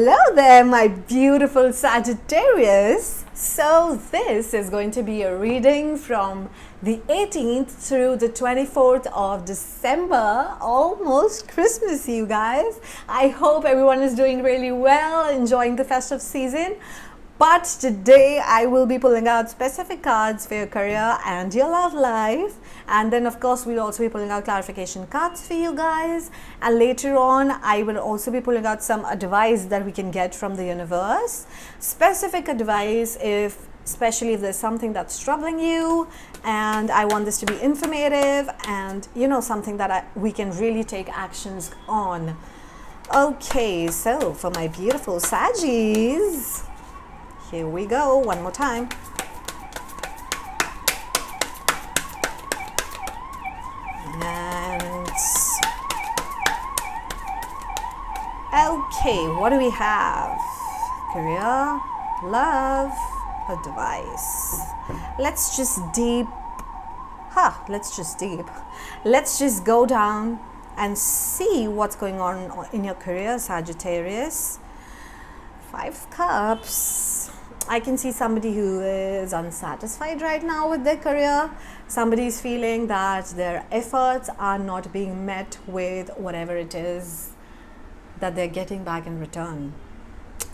Hello there, my beautiful Sagittarius. So this is going to be a reading from the 18th through the 24th of December. Almost Christmas, you guys. I hope everyone is doing really well, enjoying the festive season. But today I will be pulling out specific cards for your career and your love life. And then of course we'll also be pulling out clarification cards for you guys. And later on I will also be pulling out some advice that we can get from the universe. Specific advice especially if there's something that's troubling you, and I want this to be informative and something that we can really take actions on. Okay, so for my beautiful Saggies, here we go, one more time. And okay, what do we have? Career, love, advice. Let's just go down and see what's going on in your career, Sagittarius. 5 Cups. I can see somebody who is unsatisfied right now with their career. Somebody is feeling that their efforts are not being met with whatever it is that they're getting back in return.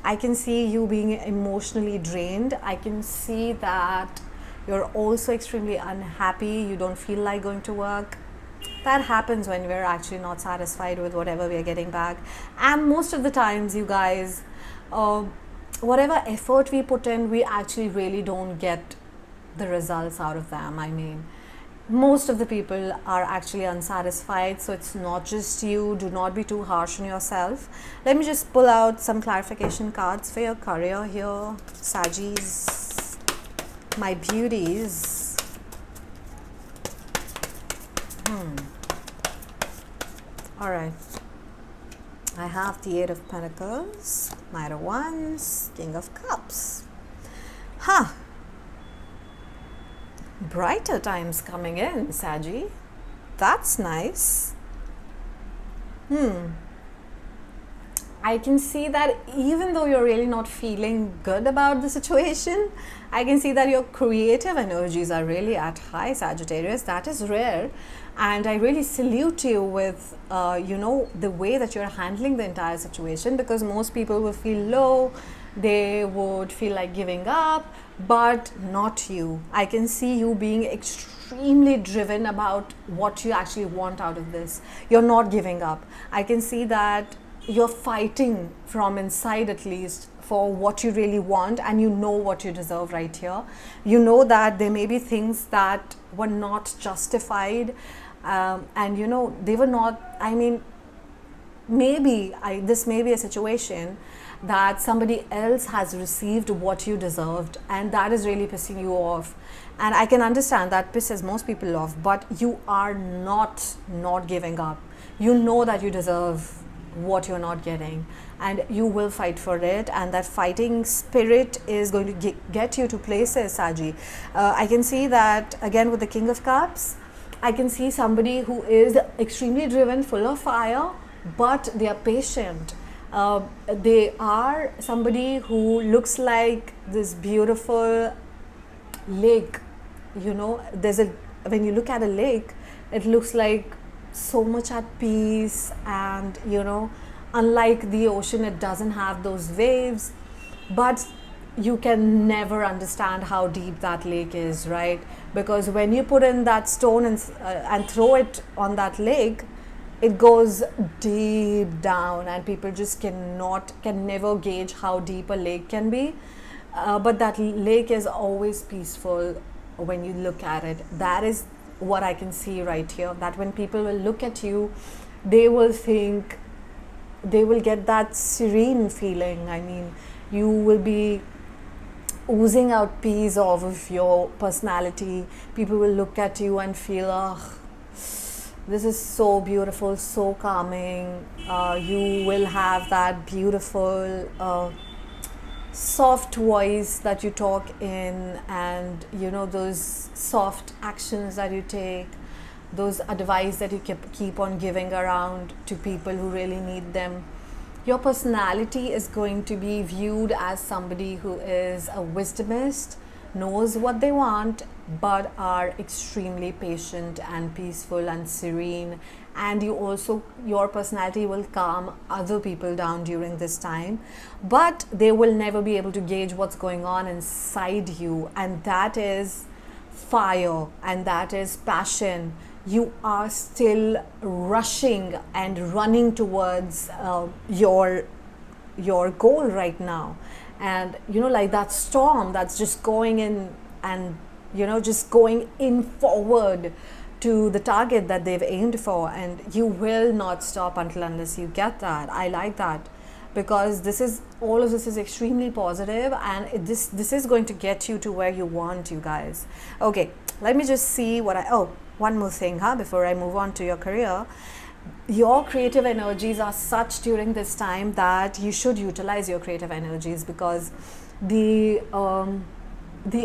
I can see you being emotionally drained. I can see that you're also extremely unhappy. You don't feel like going to work. That happens when we're actually not satisfied with whatever we're getting back. And most of the times, you guys, whatever effort we put in, we actually really don't get the results out of them. I mean, most of the people are actually unsatisfied, so it's not just you. Do not be too harsh on yourself. Let me just pull out some clarification cards for your career here, Saggies, my beauties. All right. I have the 8 of Pentacles, Knight of Wands, King of Cups. Brighter times coming in, Sagi. That's nice. I can see that even though you're really not feeling good about the situation, I can see that your creative energies are really at high, Sagittarius. That is rare. And I really salute you with, the way that you're handling the entire situation, because most people will feel low, they would feel like giving up, but not you. I can see you being extremely driven about what you actually want out of this. You're not giving up. I can see that you're fighting from inside, at least, for what you really want, and you know what you deserve right here. You know that there may be things that were not justified, and they were not, this may be a situation that somebody else has received what you deserved, and that is really pissing you off. And I can understand that pisses most people off, but you are not giving up. You know that you deserve what you're not getting, and you will fight for it, and that fighting spirit is going to get you to places, Sagi. I can see that again with the King of Cups. I can see somebody who is extremely driven, full of fire, but they are patient. They are somebody who looks like this beautiful lake. When you look at a lake, it looks like so much at peace, and unlike the ocean, it doesn't have those waves, but you can never understand how deep that lake is, right? Because when you put in that stone and throw it on that lake, it goes deep down, and people just can never gauge how deep a lake can be. But that lake is always peaceful when you look at it. That is what I can see right here, that when people will look at you, they will get that serene feeling. I mean, you will be oozing out peace off of your personality. People will look at you and feel, this is so beautiful, so calming. You will have that beautiful soft voice that you talk in, and those soft actions that you take, those advice that you keep on giving around to people who really need them. Your personality is going to be viewed as somebody who is a wisdomist, knows what they want, but are extremely patient and peaceful and serene. And you also, your personality will calm other people down during this time, but they will never be able to gauge what's going on inside you, and that is fire and that is passion. You are still rushing and running towards your goal right now, and like that storm that's just going in and just going in forward to the target that they've aimed for, and you will not stop until unless you get that. I like that, because all of this is extremely positive, and this is going to get you to where you want, you guys. Okay, let me just see what one more thing before I move on to your career. Your creative energies are such during this time that you should utilize your creative energies, because the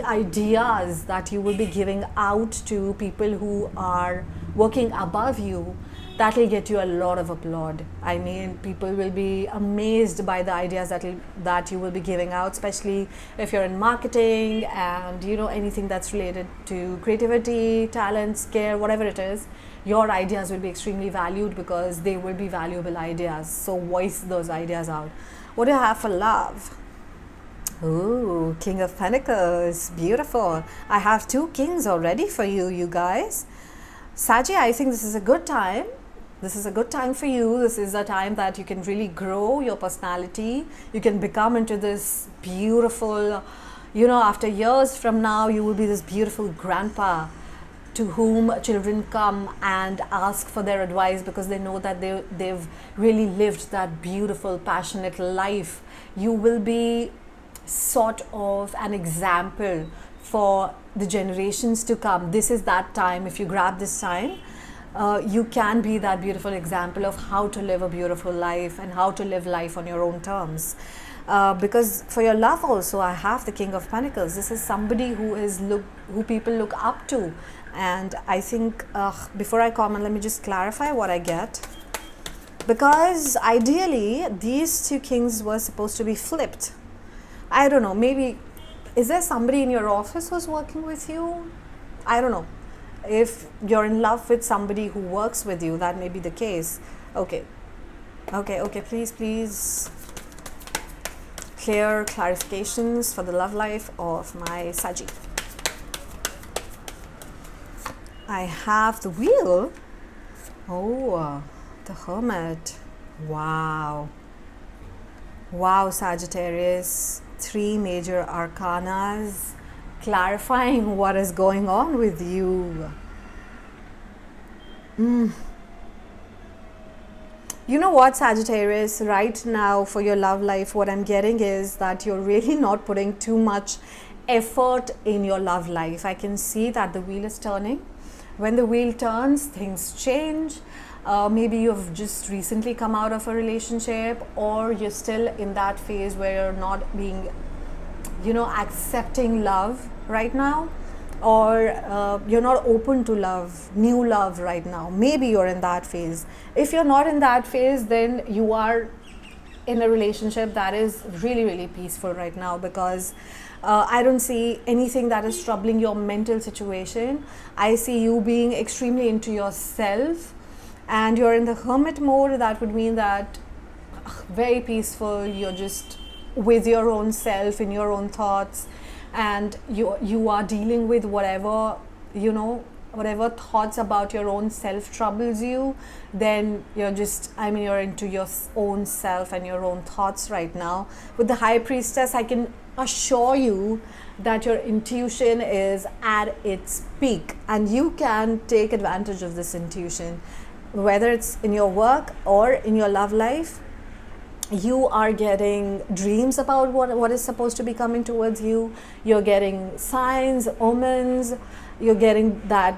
ideas that you will be giving out to people who are working above you, that will get you a lot of applaud. I mean, people will be amazed by the ideas that you will be giving out, especially if you're in marketing and anything that's related to creativity, talent, care, whatever it is. Your ideas will be extremely valued because they will be valuable ideas. So voice those ideas out. What do you have for love? Ooh, King of Pentacles, beautiful. I have 2 kings already for you guys. Sagi, I think this is a good time. This is a good time for you. This is a time that you can really grow your personality. You can become into this beautiful, after years from now, you will be this beautiful grandpa to whom children come and ask for their advice, because they know that they've really lived that beautiful, passionate life. You will be sort of an example for the generations to come. This is that time. If you grab this time, you can be that beautiful example of how to live a beautiful life and how to live life on your own terms. Because for your love also, I have the King of Pentacles. This is somebody who people look up to. And I think before I comment, let me just clarify what I get. Because ideally, these 2 kings were supposed to be flipped. I don't know, maybe, is there somebody in your office who's working with you? I don't know. If you're in love with somebody who works with you, that may be the case. Okay, please clear clarifications for the love life of my Sagi. I have the Wheel. Oh, the Hermit. Wow, Sagittarius. 3 major arcanas clarifying what is going on with you. You know what, Sagittarius, right now for your love life, what I'm getting is that you're really not putting too much effort in your love life. I can see that the wheel is turning. When the wheel turns, things change. Maybe you've just recently come out of a relationship, or you're still in that phase where you're not being, accepting love right now, or you're not open to love, new love right now. Maybe you're in that phase. If you're not in that phase, then you are in a relationship that is really, really peaceful right now, because I don't see anything that is troubling your mental situation. I see you being extremely into yourself, and you're in the hermit mode. That would mean that very peaceful, you're just with your own self, in your own thoughts, and you are dealing with whatever thoughts about your own self troubles you. Then you're into your own self and your own thoughts right now. With the High Priestess, I can assure you that your intuition is at its peak, and you can take advantage of this intuition, whether it's in your work or in your love life. You are getting dreams about what is supposed to be coming towards you. You're getting signs, omens. You're getting that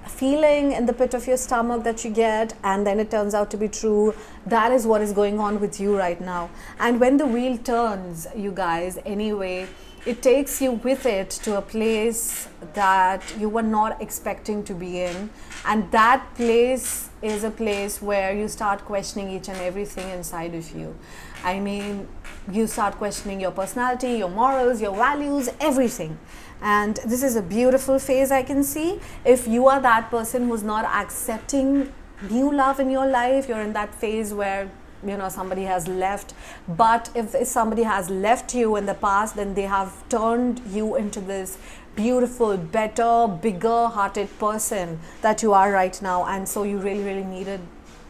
feeling in the pit of your stomach that you get, and then it turns out to be true. That is what is going on with you right now. And when the wheel turns, you guys, anyway, it takes you with it to a place that you were not expecting to be in, and that place is a place where you start questioning each and everything inside of you. I mean, you start questioning your personality, your morals, your values, everything. And this is a beautiful phase I can see. If you are that person who's not accepting new love in your life, you're in that phase where somebody has left. But if somebody has left you in the past, then they have turned you into this beautiful, better, bigger hearted person that you are right now. And so you really needed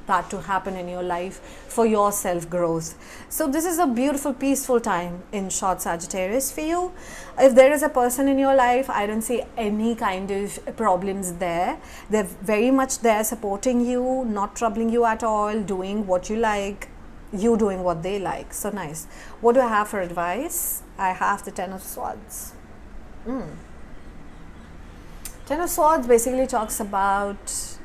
that to happen in your life for your self growth. So this is a beautiful, peaceful time, in short, Sagittarius, for you. If there is a person in your life, I don't see any kind of problems there. They're very much there supporting you, not troubling you at all, doing what you like, you doing what they like. So nice. What do I have for advice? I have the Ten of Swords. Ten of Swords basically talks about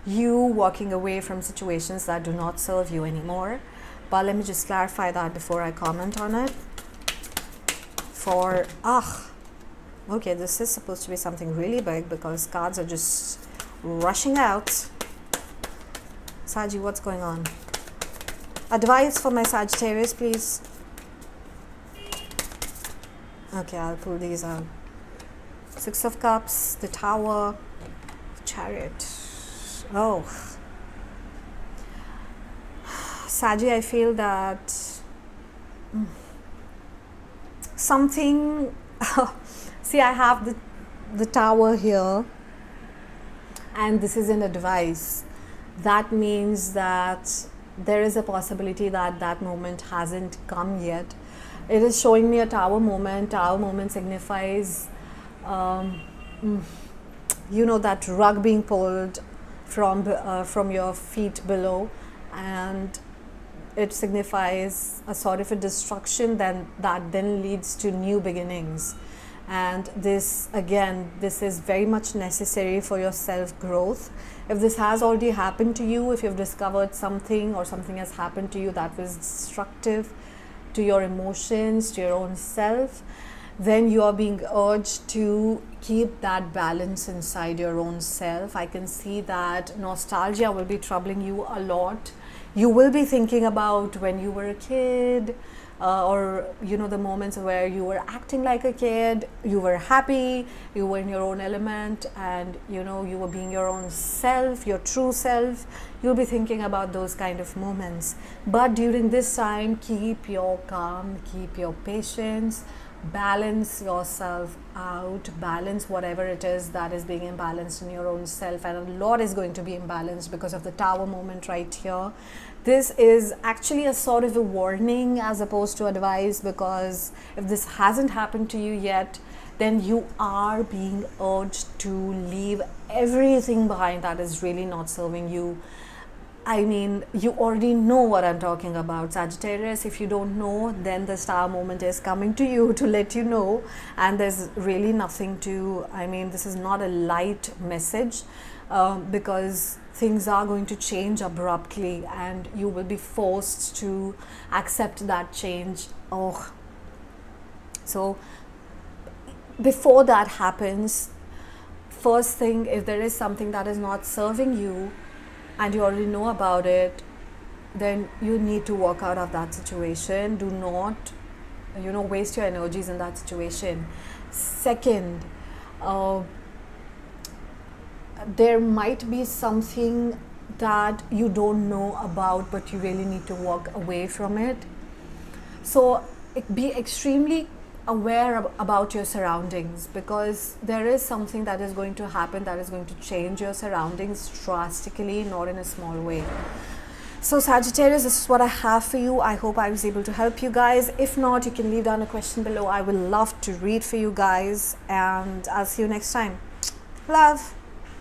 you walking away from situations that do not serve you anymore. But let me just clarify that before I comment on it. Okay, this is supposed to be something really big because cards are just rushing out. Sagi, what's going on? Advice for my Sagittarius, please. Okay, I'll pull these out. Six of Cups, the Tower, the Chariot. Oh, Sagi, I feel that something see, I have the Tower here, and this is an advice. That means that there is a possibility that that moment hasn't come yet. It is showing me a Tower moment. Tower moment signifies that rug being pulled from your feet below, and it signifies a sort of a destruction that then leads to new beginnings. And this is very much necessary for your self growth. If this has already happened to you, if you've discovered something or something has happened to you that was destructive to your emotions, to your own self, then you are being urged to keep that balance inside your own self. I can see that nostalgia will be troubling you a lot. You will be thinking about when you were a kid, or the moments where you were acting like a kid, you were happy, you were in your own element, and you were being your own self, your true self. You'll be thinking about those kind of moments. But during this time, keep your calm, keep your patience, balance yourself out, balance whatever it is that is being imbalanced in your own self. And a lot is going to be imbalanced because of the Tower moment right here. This is actually a sort of a warning as opposed to advice, because if this hasn't happened to you yet, then you are being urged to leave everything behind that is really not serving you. I mean, you already know what I'm talking about, Sagittarius. If you don't know, then the star moment is coming to you to let you know. And there's really nothing to, this is not a light message, because things are going to change abruptly and you will be forced to accept that change. So before that happens, first thing, if there is something that is not serving you, and you already know about it, then you need to walk out of that situation. Do not, waste your energies in that situation. Second, there might be something that you don't know about, but you really need to walk away from it. So be extremely aware about your surroundings, because there is something that is going to happen that is going to change your surroundings drastically, not in a small way. So Sagittarius, this is what I have for you. I hope I was able to help you guys. If not, you can leave down a question below. I will love to read for you guys, and I'll see you next time. Love.